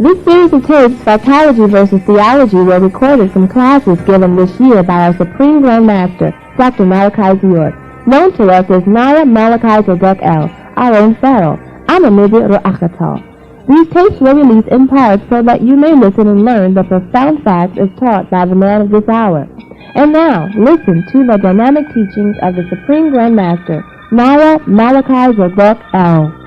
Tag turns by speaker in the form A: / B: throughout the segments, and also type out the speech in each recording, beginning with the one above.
A: This series of tapes, Psychology versus Theology, were recorded from classes given this year by our Supreme Grand Master, Dr. Malachi York, known to us as Naya Malachi Zedek El, our own Pharaoh, Anamidi Ru'achatal. These tapes were released in part so that you may listen and learn the profound facts as taught by the man of this hour. And now, listen to the dynamic teachings of the Supreme Grand Master, Naya Malachi Zedek El.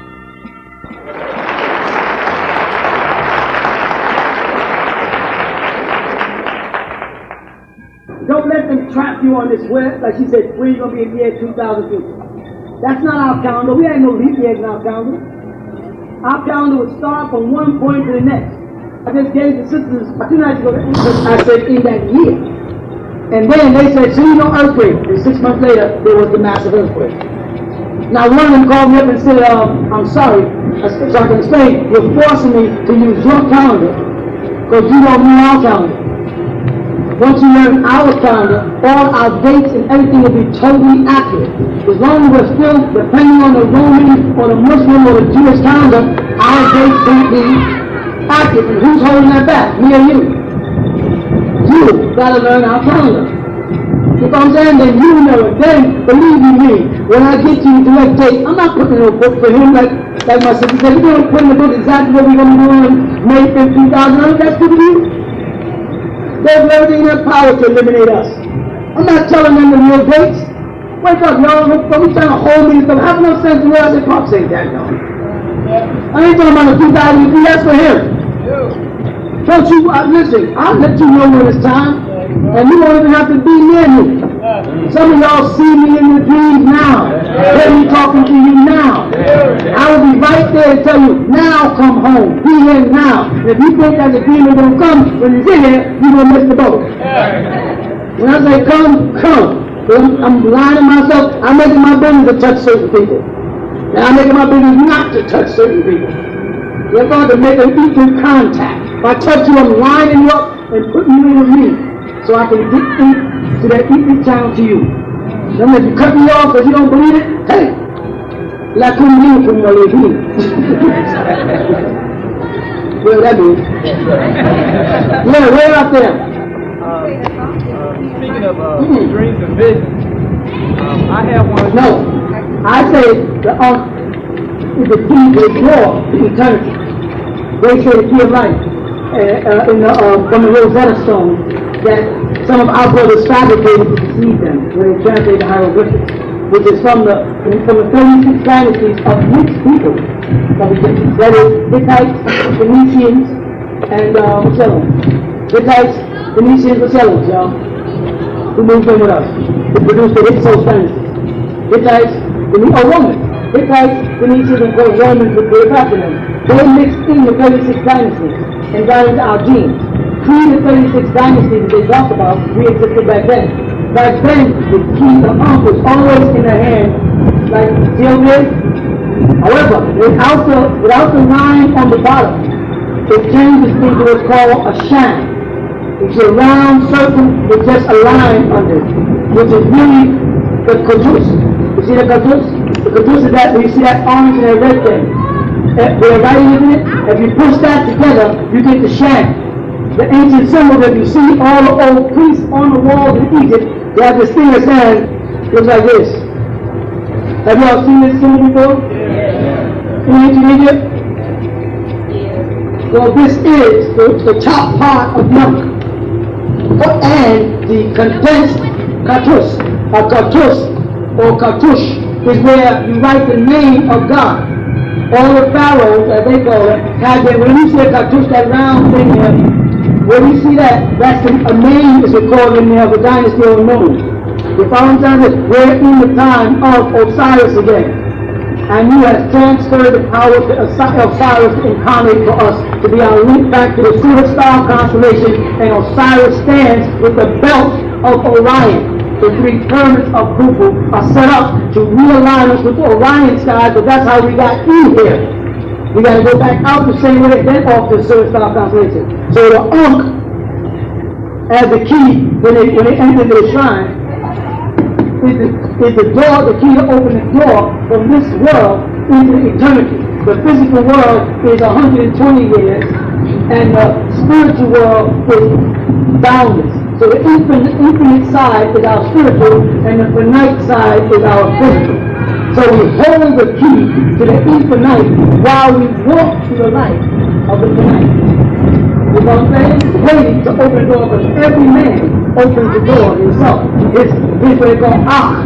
B: Don't let them trap you on this web. Like she said, we're going to be in the year 2002. That's not our calendar. We ain't no leap years in our calendar. Our calendar would start from one point to the next. I just gave the sisters, 2 nights ago, I said in that year. And then they said, so you know earthquake. And 6 months later, there was the massive earthquake. Now one of them called me up and said, I'm sorry. So I can explain, you're forcing me to use your calendar because you don't know our calendar. Once you learn our calendar, all our dates and everything will be totally accurate. As long as we're still depending on the Roman or the Muslim or the Jewish calendar, our dates won't be accurate. And who's holding that back? Me or you? You gotta learn our calendar. You know what I'm saying? Then you know it. Then, believe you me, when I get you the correct date, I'm not putting in a book for him like my sister said. You're gonna put in the book exactly what we're gonna do on May 5th, 2009. That's good to you. They have everything in their power to eliminate us. I'm not telling them the real dates. Wake up, y'all. Don't be trying to hold me. Don't have no sense in what I said. Pop say that, y'all. I ain't talking about the 2003. That's for him. Don't you, listen, I'll let you know when it's time. And you won't even have to be near me. Some of y'all see me in your dreams now. Hear me talking to you now. I will be right there to tell you, now come home. Be here now. And if you think that the demon don't come, when he's in here, you're going to miss the boat. When I say come, come. I'm lying to myself. I'm making my business to touch certain people. And I'm making my business not to touch certain people. You're going to make an equal contact. If I touch you, I'm lining you up and putting you in with me. So I can get into that equal channel to you. Then if you cut me off because you don't believe it, hey, la comunión la levine. What that means? Yeah, way out there.
C: Speaking of dreams and visions, I have one.
B: No, I say the is the key to the door to eternity. They say the key of life from the Rosetta Stone that some of our brothers fabricated to deceive them when they translate the hieroglyphics, which is from the 36 dynasties of mixed people of Egyptians. That is Hittites, Phoenicians, and what's the other one? Hittites, Phoenicians, what's the other ones, y'all? Who moved in with us? Who produced the Hyksos dynasties? Hittites, Romans. Hittites, Phoenicians, and Romans with Cleopatra. They mixed in the 36 dynasties and got into our genes. The 36 dynasties that they talked about pre-existed back then. Back then, the key, the was always in their hand, like steel did. However, without the line on the bottom, it changes into what's called a shine. It's a round circle with just a line under it, which is really the katus. You see the katus? The katus is that, when you see that orange and that red thing. They're writing in it. If you push that together, you get the shine. The ancient symbol that you see all the old priests on the walls in Egypt, they have this thing that's saying, looks like this. Have y'all seen this symbol before? In ancient Egypt? Well, this is the top part of milk. And the condensed katus, or katush, is where you write the name of God. All the pharaohs, as they call it, had their, when you see a katush, that round thing there, when you see that, that's a name is recorded in there of the dynasty of Moon. The following time is, we're in the time of Osiris again. And he has transferred the power to Osiris to incarnate for us, to be our link back to the Suda star constellation, and Osiris stands with the belt of Orion. The 3 pyramids of Khufu are set up to realign us with the Orion sky, but that's how we got in here. We got to go back out the same way, then off the Suda star constellation. So the as the key, when they enter the shrine, is the door, the key to open the door from this world into eternity. The physical world is 120 years, and the spiritual world is boundless. So the infinite side is our spiritual, and the finite side is our physical. So we hold the key to the infinite while we walk through the light of the finite. You know what I'm saying? Waiting to open the door, because every man opens the door himself. His what they call ark.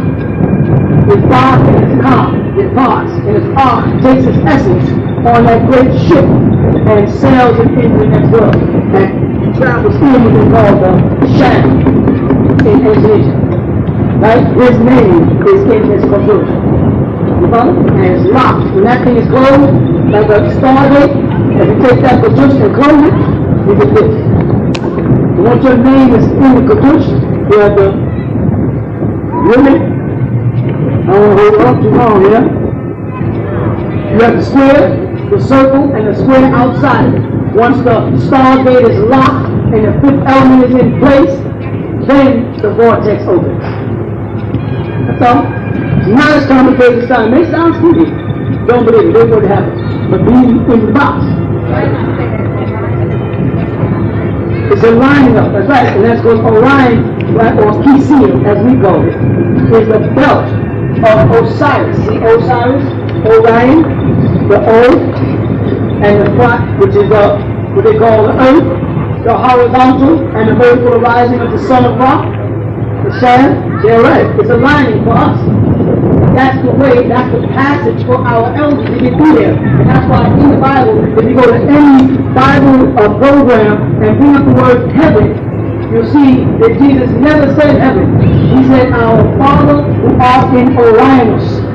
B: His dark and his calm, his parts, and his ark takes its essence on that great ship and sails it into the next world. And travels in what they call the shadow in Asia. Right? His name is in his conclusion. You follow? And it's locked. When that thing is closed, like a stargate, if you take that Kadush and close it, you get this. And once your name is in the Kadush, you have the unit. I don't want to hold up too long here. You have the square, the circle, and the square outside. Once the stargate is locked and the fifth element is in place, then the vortex opens. That's all. It's not as complicated as it sounds. It may sound stupid. Don't believe it. That's what happens. But be in the box. It's a lining up. That's right. And that's called Orion, right, or Kisil, as we call it, is the belt of Osiris. See Osiris, Orion, the O, and the front, which is what they call the earth, the horizontal, and the vertical rising of the sun of Ra, the Shan. They're right. It's a lining for us. That's the way, that's the passage for our elders to get through there. And that's why in the Bible, if you go to any Bible program and bring up the word heaven, you'll see that Jesus never said heaven. He said, our Father who art in Orionus.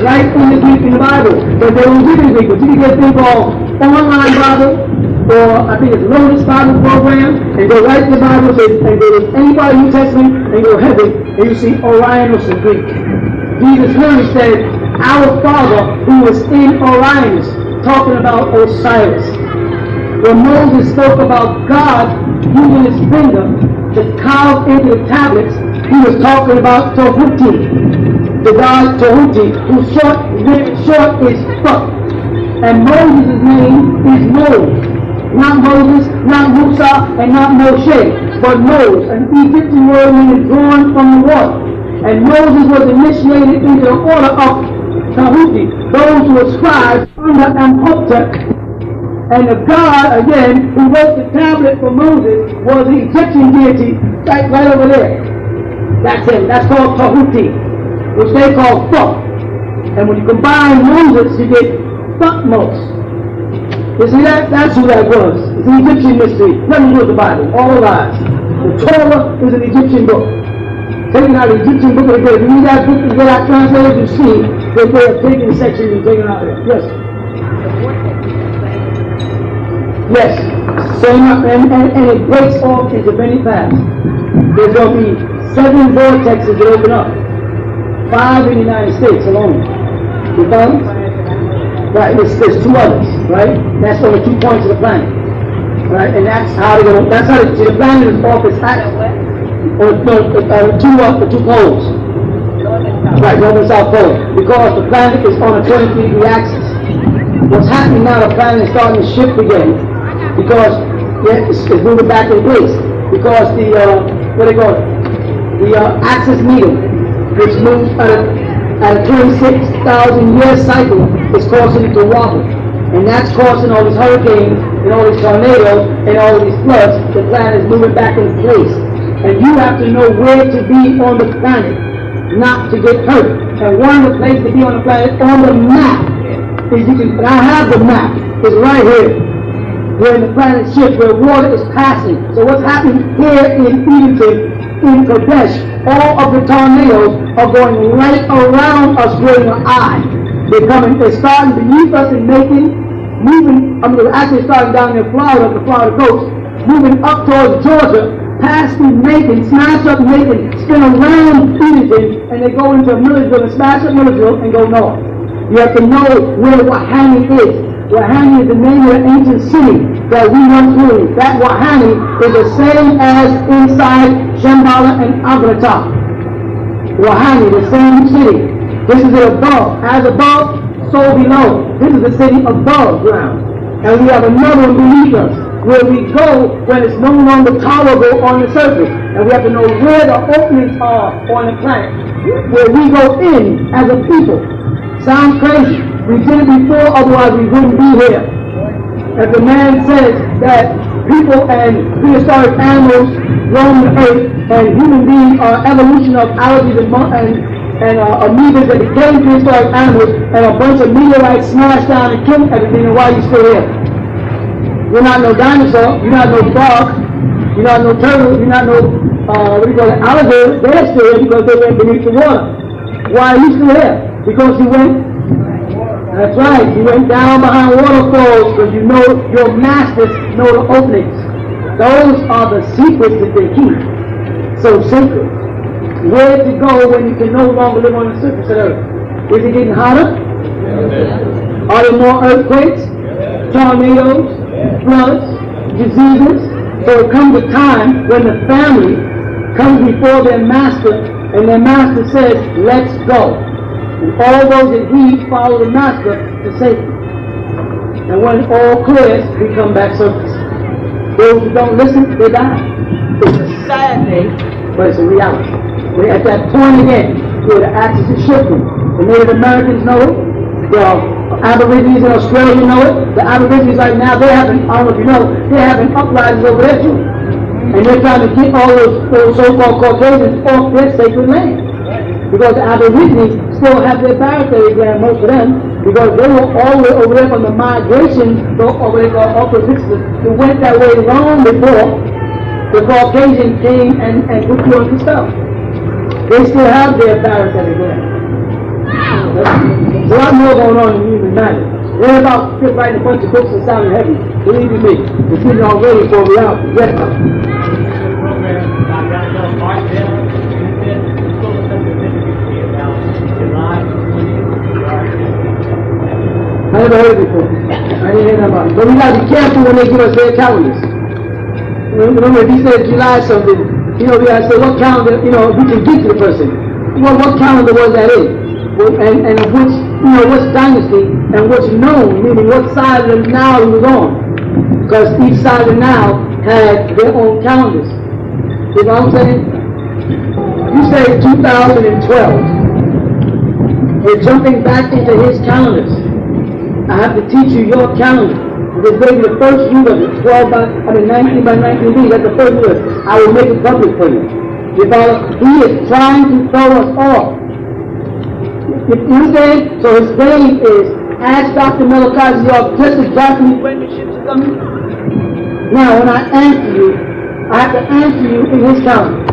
B: Right in the Greek in the Bible. But they don't give it Greek. But you can get a thing called online Bible, or I think it's Lotus Bible program, and go right to the Bible and go to anybody New Testament and go heaven, and you see Orionus in Greek. Jesus clearly said, our Father who is in Orionus, talking about Osiris. When Moses spoke about God using his finger to carve into the tablets, he was talking about Tohuti, the god Tohuti, whose short is fuck. And Moses' name is Moses. Not Moses, not Musa, and not Moshe, but Moses, an Egyptian word meaning drawn from the water. And Moses was initiated into the order of Tahuti, those who were scribes under Amhotep. And the God, again, who wrote the tablet for Moses was the Egyptian deity right over there. That's him. That's called Tahuti, which they call Thoth. And when you combine Moses, you get Thutmose. You see that? That's who that was. It's an Egyptian mystery. Nothing to do with the Bible. All lies. The Torah is an Egyptian book. Taking out the Egyptian book of the grave. If you read that book and get out translated, you see that they are taking sections and taking out there. Yes. Yes. So and it breaks off into many paths. There's going to be 7 vortexes that open up. 5 in the United States alone. You follow? Right, there's 2 others, right? That's on the 2 points of the planet. Right? And that's how they're going to, that's how the planet is off its axis. Or the 2 poles. Right, North and South Pole. Because the planet is on a 23-degree axis. What's happening now, the planet is starting to shift again. Because it's moving back in place. Because the, what they call it? The axis needle, which moves at a 26,000-year cycle, is causing it to wobble. And that's causing all these hurricanes and all these tornadoes and all these floods. The planet is moving back in place. And you have to know where to be on the planet, not to get hurt. And one of the places to be on the planet on the map is you can, and I have the map, it's right here, where the planet shifts, where water is passing. So what's happening here in Egypt, in Kadesh, all of the tornadoes are going right around us during an eye. They're starting beneath us and they're actually starting down in Florida, the Florida coast, moving up towards Georgia, pass through Macon, smash up Macon, spin around Peterson, and they go into Millersville and smash up Millersville and go north. You have to know where Wahani is. Wahani is the name of the ancient city that we went through. That Wahani is the same as inside Shambhala and Agrata. Wahani, the same city. This is it above. As above, so below. This is the city above ground. And we have another one beneath us. where we go when it's no longer tolerable on the surface. And we have to know where the openings are on the planet, where we go in as a people. Sounds crazy. We did it before, otherwise we wouldn't be here. If the man says that people and prehistoric animals roam the earth and human beings are evolution of allergies and amoebas that became prehistoric animals, and a bunch of meteorites smashed down and killed everything, and why are you still here? You're not no dinosaur, you're not no frog, you're not no turtle, you're not no, alligator. They're still here because they went beneath the water. Why are you still here? Because you went, that's right, you went down behind waterfalls because you know your masters know the openings. Those are the secrets that they keep. So sacred. Where to go when you can no longer live on the surface of the earth? Is it getting hotter? Are there more earthquakes, tornadoes, floods, diseases? So it comes a time when the family comes before their master, and their master says, let's go. And all those that heed follow the master to safety. And when all clears, we come back surface. Those who don't listen, they die. It's a sad thing, but it's a reality. We're at that point again where the axis is shifting. The Native Americans know it. The Aborigines in Australia know it. The Aborigines right now, they're having, I don't know if you know, they're having uprisings over there too. And they're trying to get all those so-called Caucasians off their sacred land. Because the Aborigines still have their baritary gland, most of them, because they were all the way over there from the migration, over there called oppositions, who went that way long before the Caucasian came and put you on the stuff. They still have their baritary gland. There's a lot more going on in human matter. They're about to writing a bunch of books that sound heavy. Believe you me, the kids are ready for reality. Yes, sir. I never heard it before. I didn't hear that about it. But we gotta be careful when they give us their calendars. Remember, if he said July something, we gotta say what calendar, we can get to the person. Well, what calendar was that in? And of which, which dynasty, and what's known, meaning what side of the Nile he was on. Because each side of the Nile had their own calendars. You know what I'm saying? You say 2012. We're jumping back into his calendars. I have to teach you your calendar. Because maybe the first year of it, 19 by 19B, that's the first year. I will make it public for you. He is trying to throw us off. You understand? So his name is Ask Dr. Malachi just exactly when the ships are coming. Now, when I answer you, I have to answer you in his calendar.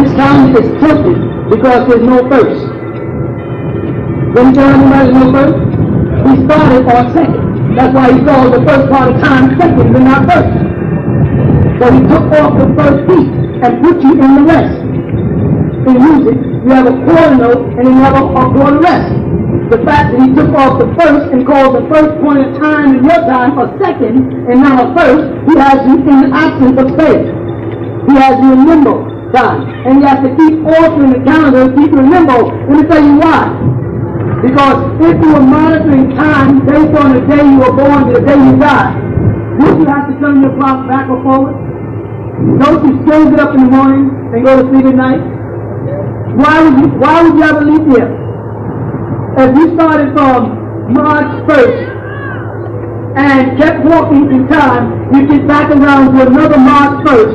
B: His calendar is tilted because there's no first. When you tell anybody there's no first, he started on second. That's why he called the first part of time second and not first. So he took off the first beat and put you in the rest. In music, you have a quarter note and then you have a quarter rest. The fact that he took off the first and called the first point of time in your time a second and not a first, he has you in the absence of space. He has you in limbo time. And you have to keep altering the calendar and keep you in limbo. Let me tell you why. Because if you were monitoring time based on the day you were born to the day you died, would you have to turn your clock back or forward? Don't you still get up in the morning and go to sleep at night? Why would you have a leap year? If you started from March 1st and kept walking through time, you get back around to another March 1st,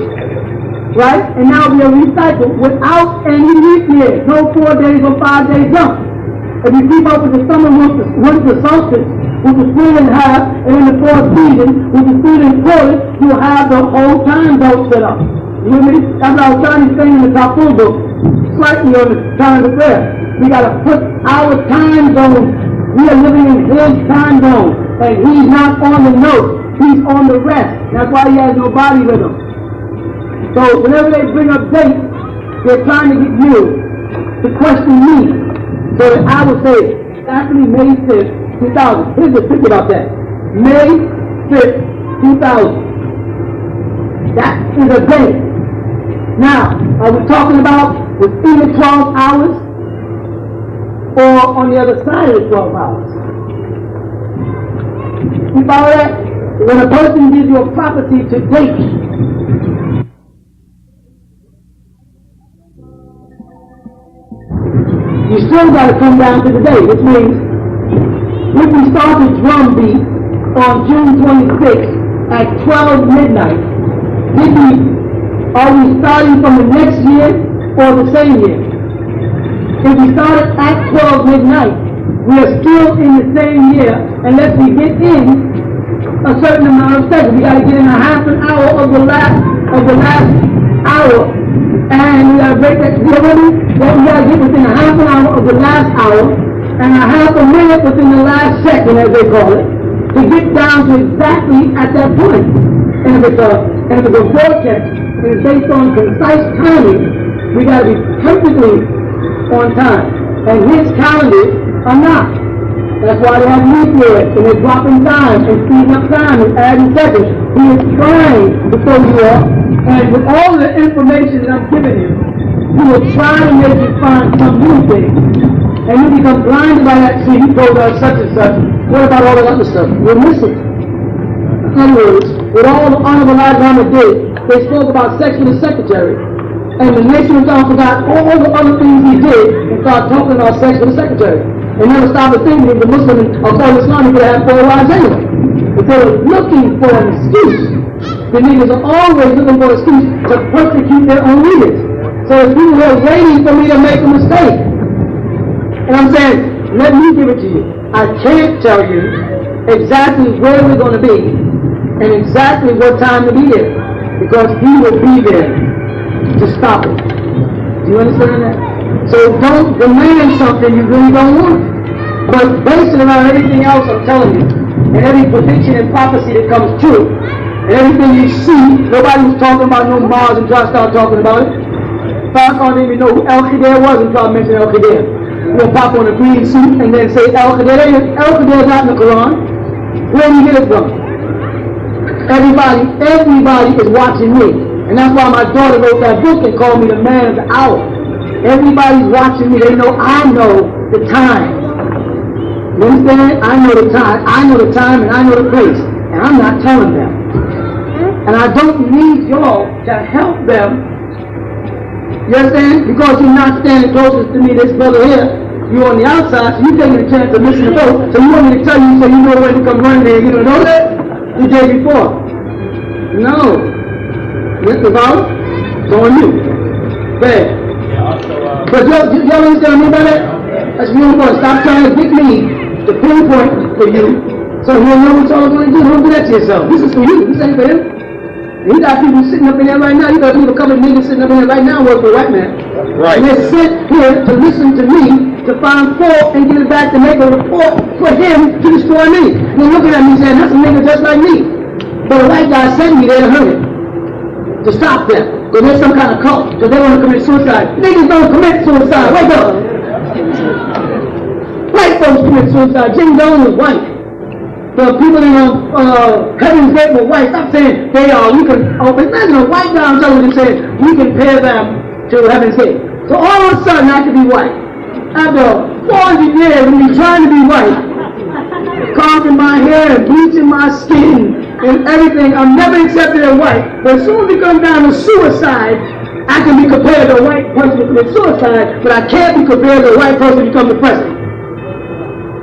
B: right? And now we'll recycle without any leap year. No 4 days or 5 days jump. If you keep up with the summer winter solstice, with the spring and half, and in the fourth season, with the spring and quarter, you'll have the whole time belt set up. You hear me? That's what I was trying to say in the top full book. Slightly on the time of prayer. We got to put our time zone. We are living in his time zone. And he's not on the note. He's on the rest. That's why he has no body rhythm. So whenever they bring up dates, they're trying to get you to question me. So that I would say, actually May 5th, 2000. Here's the trick about that. May 5th, 2000. That is a day. Now, are we talking about within the 12 hours or on the other side of the 12 hours? You follow that? When a person gives you a prophecy to date, you still got to come down to the day, which means if we start the drum beat on June 26th at 12 midnight, are we starting from the next year or the same year? If we started at 12 midnight, we are still in the same year unless we get in a certain amount of seconds. We got to get in a half an hour of the last hour, and we got to break that. You know what I mean? Well, we got to get within a half an hour of the last hour and a half a minute within the last second, as they call it, to get down to exactly at that point. And if it's a broadcast and it's based on concise timing, we got to be perfectly on time. And his calendars are not. That's why they have leap years, and they're dropping time and speeding up time and adding seconds. He is trying to throw you off, and with all the information that I'm giving you, he will try to make you find some new thing. And you become blinded by that. See, he told us such and such. What about all the other stuff? We're missing. In other words, with all the Honorable Elijah did, they spoke about sex with the secretary. And the nation of God forgot all the other things he did and started talking about sex with the secretary. And never stopped to think that the Muslim or called Islam could have 4 wives anyway. But they were looking for an excuse. The niggas are always looking for an excuse to persecute their own leaders. So if people were waiting for me to make a mistake, and I'm saying, let me give it to you. I can't tell you exactly where we're going to be and exactly what time to be there, because he will be there to stop it. Do you understand that? So don't demand something you really don't want. But based around everything else I'm telling you, and every prediction and prophecy that comes true, and everything you see, nobody was talking about no Mars until I started talking about it. Farrakhan didn't even know who El Khidr was until I mentioned El Khidr. You'll pop on a green suit and then say El Khidr. El Khidr is not in the Quran. Where do you get it from? Everybody is watching me. And that's why my daughter wrote that book and called me the man of the hour. Everybody's watching me. They know I know the time. You understand? I know the time. I know the time and I know the place. And I'm not telling them. And I don't need y'all to help them. You understand? Because you're not standing closest to me, this brother here. You're on the outside, so you're taking a chance to listen to both. So you want me to tell you so you know when to come running there. You don't know that? The day before. No. Mr. Ball, it's on you. Bad. But y'all understand me by that? That's real important. Stop trying to get me to pinpoint for you so he'll know what y'all going to do. Don't do that to yourself. This is for you. This ain't for him. You got people sitting up in there right now. You got people coming niggas sitting up in there right now working for white man. Right. And they're sent here to listen to me to find fault and get it back to make a report for him to destroy me. And they're looking at me saying, that's a nigga just like me. But the white guy sent me there to hurt him. To stop them. Because there's some kind of cult. Because they want to commit suicide. Niggas don't commit suicide. Wake up. White folks commit suicide. Jim Jones was white. The people in Heaven's Gate were white. Stop saying they are. We can open. Imagine a white guy on television saying we can pair them to Heaven's Gate. So all of a sudden I can be white. After 400 years of me trying to be white, carving my hair and bleaching my skin and everything, I'm never accepted as white. But as soon as it comes down to suicide, I can be compared to a white person who commits suicide, but I can't be compared to a white person who becomes the president.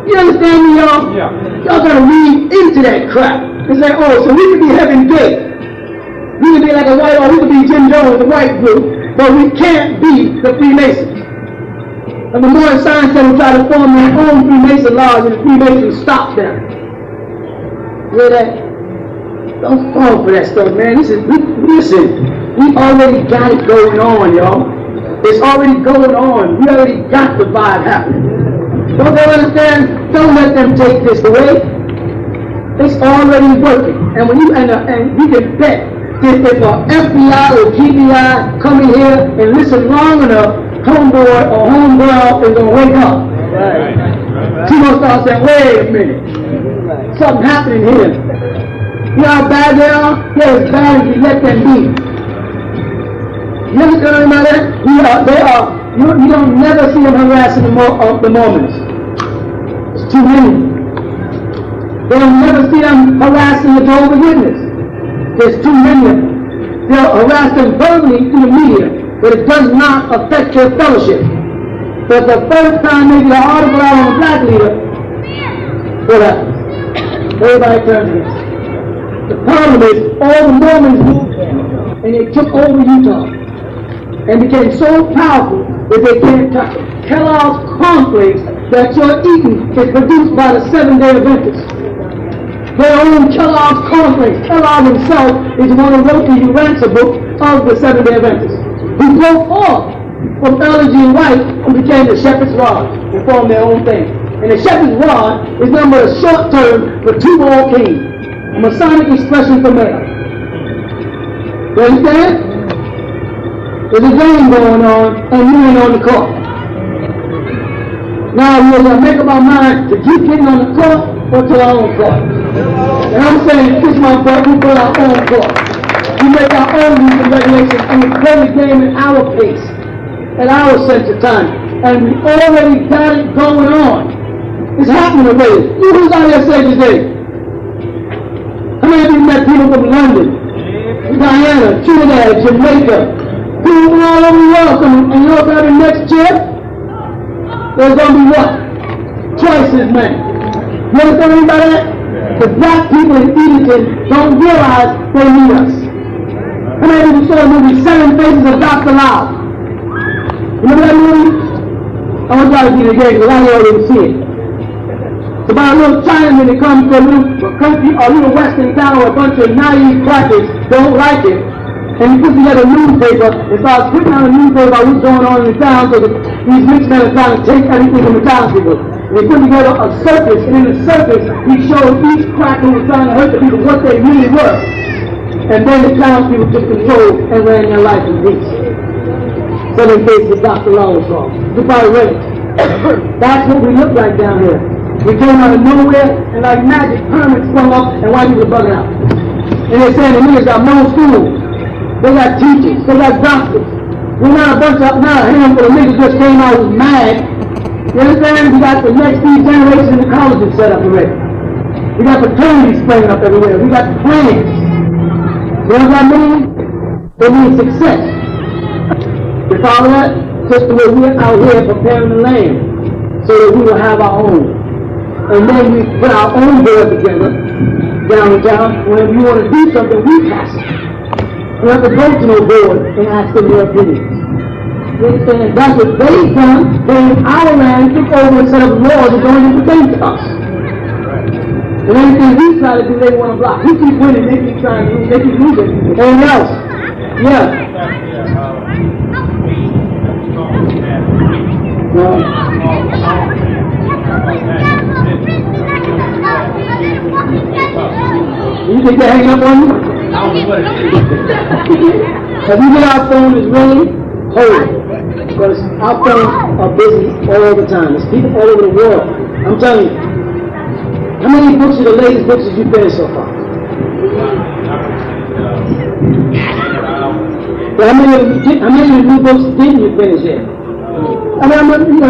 B: You understand me, y'all? Yeah. Y'all gotta read into that crap. It's like, oh, so we could be Heaven's Gate. We could be like a white, or we could be Jim Jones, the white group, but we can't be the Freemasons. And the more science will try to form their own Freemason laws, and the Freemasons stop them. You hear that? Don't fall for that stuff, man. Listen, we already got it going on, y'all. It's already going on. We already got the vibe happening. Don't they understand? Don't let them take this away. It's already working. And when you and you can bet that if an FBI or GBI come in here and listen long enough, homeboy or homegirl is gonna wake up. Right. She's gonna start saying, wait a minute. Something happening here. You know how bad they are? They're as bad as you let them be. You understand about that? They are. You don't never see them harassing the Mormons. It's too many. They'll never see them harassing the Jehovah's Witness. There's too many of them. They'll harass them verbally through the media, but it does not affect their fellowship. But the first time they get an article out on a black leader, what happens? Everybody turns against it. The problem is, all the Mormons moved there, and they took over Utah, and became so powerful that they can't touch it. Kellogg's cornflakes that you're eating is produced by the Seventh-day Adventists. Their own Kellogg's cornflakes. Kellogg himself is the one who wrote the Urantia book of the Seventh-day Adventists, who broke off from Ella G. White, who became the Shepherd's Rod and formed their own thing. And the Shepherd's Rod is nothing but a short term for two-ball king, a Masonic expression for male. You understand? There's a game going on, and you ain't on the court. Now we're going to make up our mind to keep getting on the court or to our own court. And I'm saying, this my boy, we build our own court. We make our own rules and regulations, and we play the game at our pace, at our sense of time. And we already got it going on. It's happening already. You who's out there say today? How many of you met people from London, Guyana, Trinidad, Jamaica, people from all over the world, and you know about the next year? There's going to be what? Twice as many. You understand anybody that? The black people in Edenton don't realize they need us. How many of you saw the movie Seven Faces of Dr. Lau? Remember that movie? I want y'all to see it again because I already see it. It's about a little Chinaman that comes to a little country or a little western town where a bunch of naive crackers don't like it. And he puts together a newspaper and starts putting out a newspaper about what's going on in the town so that these rich men are trying to take everything from the townspeople. And he put together a circus, and in the circus he showed each cracker who was trying to hurt the people what they really were. And then the townspeople took control and ran their life in peace. Seven Faces of Dr. Lawrence song. You probably read it. That's what we look like down here. We came out of nowhere, and like magic, pyramids sprung up, and white people are bugging out. And they're saying the niggas got no schools. They got teachers, they got doctors. We're not a bunch of, not a handful of niggas just came out who's mad. You understand? We got the next 3 generations in the colleges set up already. We got fraternities springing up everywhere. We got plans. You know what I mean? It means success. You follow that? Just the way we're out here preparing the land so that we will have our own. And then we put our own board together downtown. When you want to do something, we pass it. We have to go to no board and ask them their opinions. You understand? That's what they've done. They in our land took over and set up laws that don't even pertain to us. And anything we try to do, they want to block. We keep winning, they keep trying to lose, they keep losing. Anything else? Yeah. You think they're hanging up on you?
C: I don't know what it is.
B: Have you been our phone is really holy? Because our phones are busy all the time. There's people all over the world. I'm telling you. How many books are the latest books that you've finished so far? How many of the new books didn't you finish yet? I mean,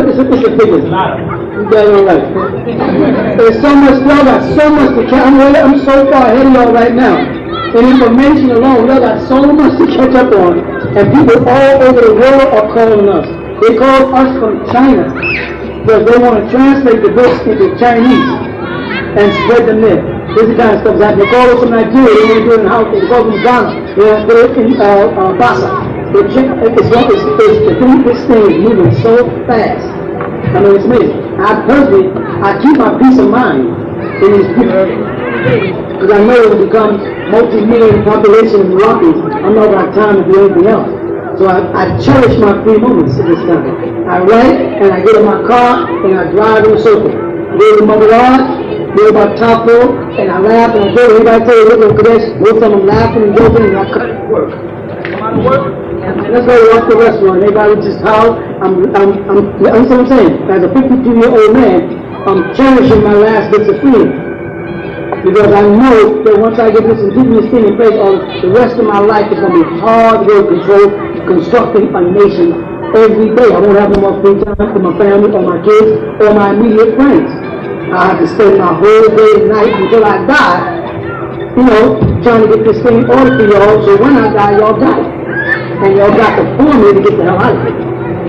B: it's a figure. You got it all right. There's so much, y'all got so much to catch. I'm so far ahead of y'all right now. In information alone, y'all got so much to catch up on. And people all over the world are calling us. They call us from China because they want to translate the books into Chinese and spread the myth. This is the kind of stuff that they call us from Nigeria. They want to do it in the house. They call them Ghana. They want to do it in Bassa. The this thing is moving so fast. I mean, it's amazing. I keep my peace of mind in these people. Because I know it will become multi-million population in Rockies. I'm not going to have time to do anything else. So I cherish my free moments at this time. I write, and I get in my car, and I drive in a circle. I go to Mother Lodge, go about top floor, and I laugh, and I go, everybody tell you, look at Kadesh, most of them laughing and joking, and I cut it work. Come out of work. And that's why we off the restaurant. Everybody just how I'm what I'm saying. As a 52-year-old man, I'm cherishing my last bits of freedom. Because I know that once I get this indigenous thing in place, the rest of my life is going to be hard work constructing a nation every day. I won't have no more free time for my family or my kids or my immediate friends. I have to spend my whole day and night until I die, you know, trying to get this thing ordered for y'all, so when I die, y'all got it. And y'all got the formula to get the hell out of it.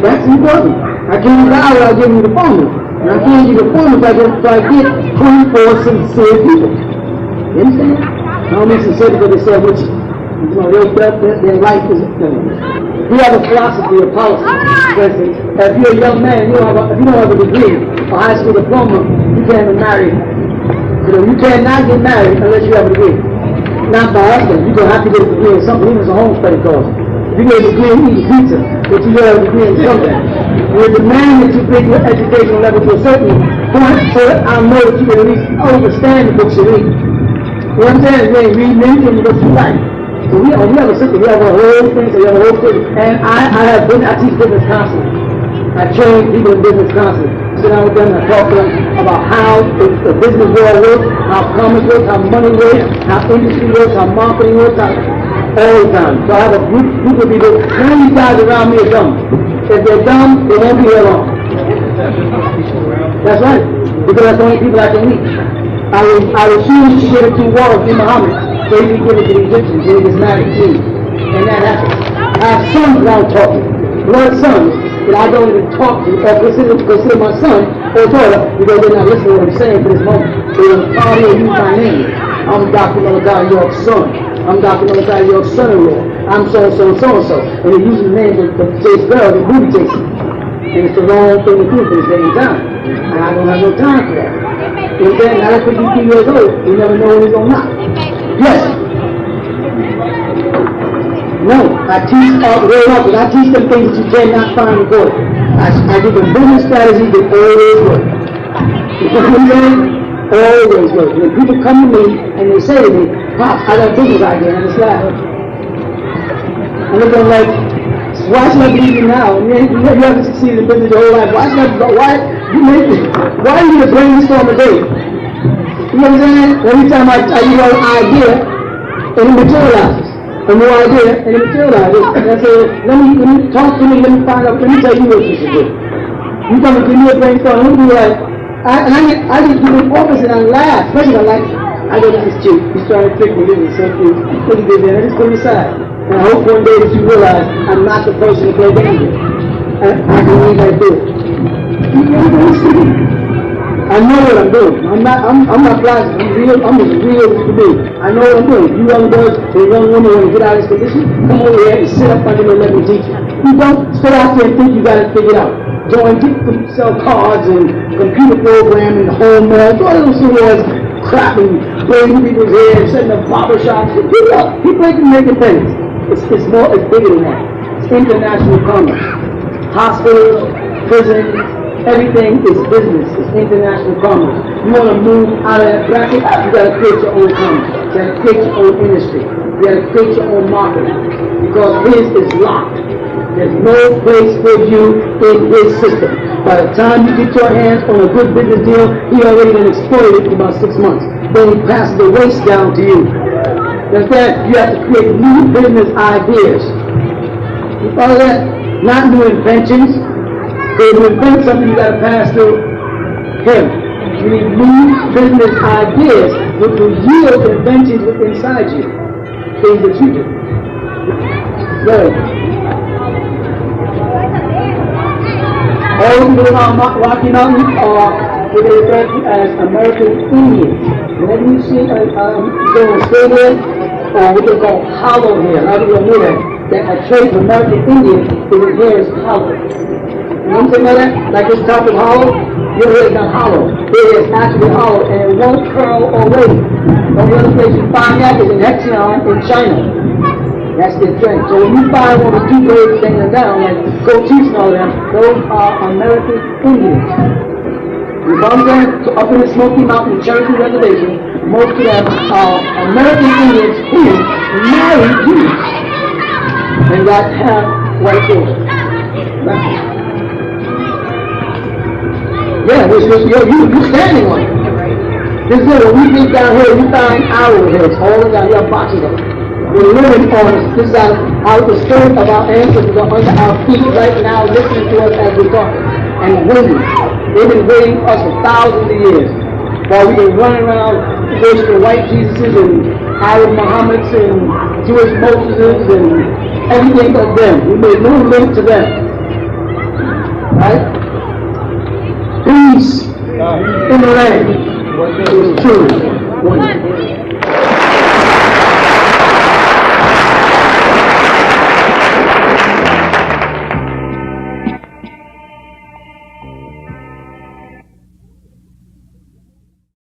B: That's important. I can't die without giving you the formula. And I can't give you the formula until I get 24 sincere people. You understand? I don't mean sincere because they say which, you know, their life is, we have a philosophy of policy. For instance, if you're a young man, if you don't have a degree, a high school diploma, you can't even marry. You know, you cannot get married unless you have a degree. Not by us then. You're going to have to get a degree in something, even as a homestead course. If you get a degree in eating pizza, but you don't have a degree in something, we're demanding that you bring your educational level to a certain point so that I know that you can at least understand the books you read. You understand? You ain't reading anything but you like. So we have a system, we have a whole thing, so we have a whole thing. And I teach business constantly. I train people in business constantly. Sit down with them and I talk to them about how the business world works, how commerce works, how money works, how industry works, how marketing works, all the time. So I have a group of people. None of these guys around me are dumb. If they're dumb, they won't be here long. That's right. Because that's the only people I can meet. I refuse to give it to Wallace in Muhammad, so he can give it to the Egyptians, so he gets married to me. And that happens. I have sons that I don't talk to. Blood sons that I don't even talk to or consider my son or daughter because they're not listening to what I'm saying for this moment. They will probably use my name. I'm Dr. Malachi, your son. I'm Dr. Malachi, your son-in-law. I'm so-and-so and so-and-so. And they're using the name to chase girls and booty chasing. And it's the wrong thing to do for this day and time. And I don't have no time for that. You know what I'm saying? Now that's 52 years old. You never know when he's going to knock. Yes. No. I teach very often. I teach them things that you cannot find recorded. I give them business strategies that always work. You know what I'm saying? Always work. When people come to me and they say to me, Pops, I got a business idea, and it's like, I look at them like, why should I believe you now? You haven't succeeded in business your whole life. Why do you need to brainstorm a day? You know what I'm saying? Every time I give you an idea, and it materializes. A new idea, and it materializes. And I say, let me talk to me, let me find out, let me tell you what you should do. You come and give me a brainstorm, and be like, I just do it office and I laugh. Especially I go, this is cheap. He's trying to trick me, this is so cute. What he did there, I just put it aside. And I hope one day that you realize I'm not the person to play games with. I can leave that do it. I know what I'm doing. I'm not plastic. I'm as real as you can be. I know what I'm doing. You young boys, the young women want to get out of this condition, come over here and sit up under me and let me teach you. You don't sit out there and think you got it figured out. Join, sell cards and computer programming, the whole mail, all those things, crap and braiding people's hair, setting up barber shops. People ain't making things. It's bigger than that. It's international commerce. Hospitals, prisons, everything is business. It's international commerce. You want to move out of that bracket, you got to create your own commerce. You got to create your own industry. You got to create your own marketing. Because his is locked. There's no place for you in his system. By the time you get your hands on a good business deal, he already been exploited for about 6 months. Then he passes the waste down to you. Understand? You have to create new business ideas. You follow that? Not new inventions. Because to invent something, you got to pass through him. You need new business ideas which will yield inventions within inside you. Things that you do. Good. All the people around Rocky Mountain are what they refer to as American Indians. Whenever you see go in Australia, or what they call hollow hair, a lot of people know that a trait of American Indian is their hair is hollow. You know what I'm saying that? Like this top is hollow, your hair is not hollow. It is actually hollow, and it won't curl or wave. The only other place you find that is in Hexion in China. That's their trend. So when you find one of the two braids hanging down, like goatees and all them, those are American Indians. You know what I'm saying? So up in the Smoky Mountain Cherokee Reservation, most of them are American Indians who married Jews and got half white children. Right? Yeah, you're standing on it. This is when we dig down here, you find arrow heads all down here, boxes of them. We're living on this out the spirit of our ancestors are under our feet right now, listening to us as we're talking and waiting. They've been waiting for us for thousands of years. while we were running around worshiping white Jesuses and Arab Muhammads and Jewish Moseses and everything of them. We made no link to them. Right? Peace in the land. It was true.